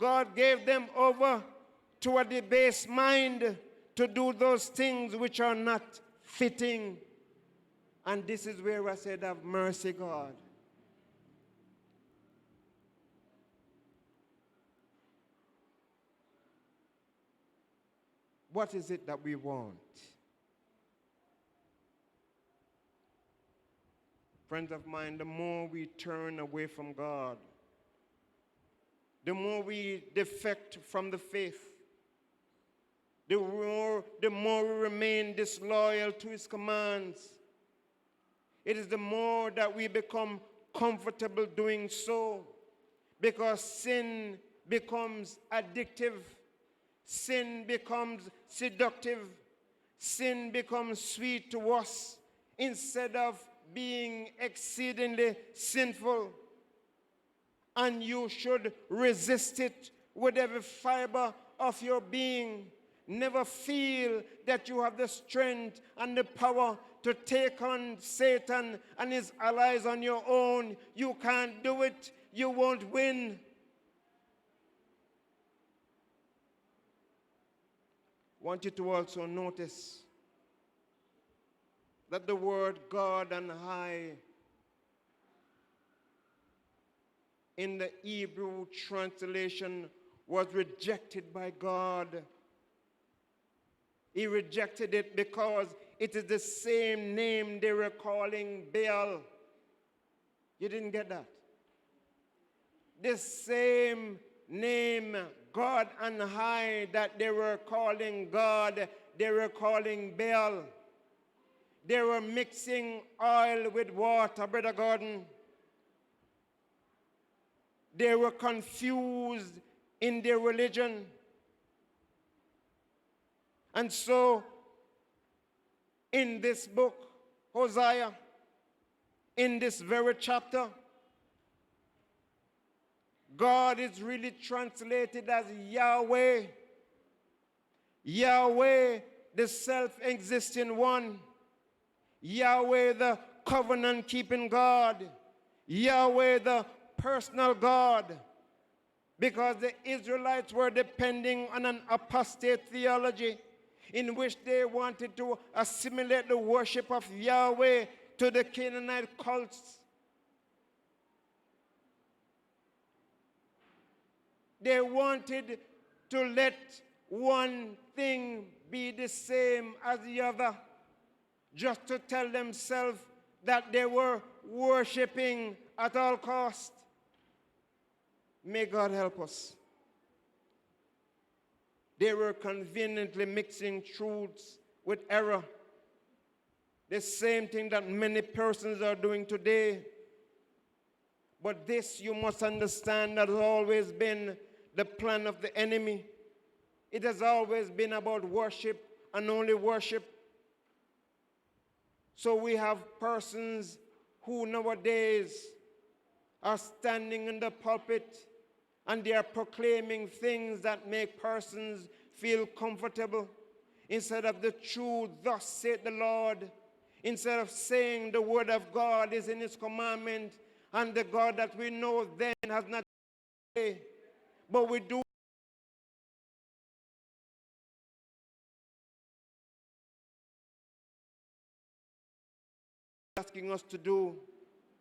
God gave them over to a debased mind to do those things which are not fitting. And this is where I said, have mercy, God. What is it that we want? Friends of mine, the more we turn away from God, the more we defect from the faith, the more we remain disloyal to his commands. It is the more that we become comfortable doing so, because sin becomes addictive, sin becomes seductive, sin becomes sweet to us instead of being exceedingly sinful. And you should resist it with every fiber of your being. Never feel that you have the strength and the power to take on Satan and his allies on your own. You can't do it. You won't win. I want you to also notice that the word God and high in the Hebrew translation was rejected by God. He rejected it because it is the same name they were calling Baal. You didn't get that? The same name, God and high, that they were calling God, they were calling Baal. They were mixing oil with water, Brother Gordon. They were confused in their religion. And so, in this book, Hosea, in this very chapter, God is really translated as Yahweh. Yahweh, the self-existing one. Yahweh, the covenant-keeping God. Yahweh, the personal God. Because the Israelites were depending on an apostate theology in which they wanted to assimilate the worship of Yahweh to the Canaanite cults. They wanted to let one thing be the same as the other, just to tell themselves that they were worshiping at all cost. May God help us. They were conveniently mixing truths with error. The same thing that many persons are doing today. But this you must understand that has always been the plan of the enemy. It has always been about worship and only worship. So we have persons who nowadays are standing in the pulpit and they are proclaiming things that make persons feel comfortable instead of the truth, thus saith the Lord, instead of saying the word of God is in his commandment, and the God that we know then has not changed. But we do asking us to do.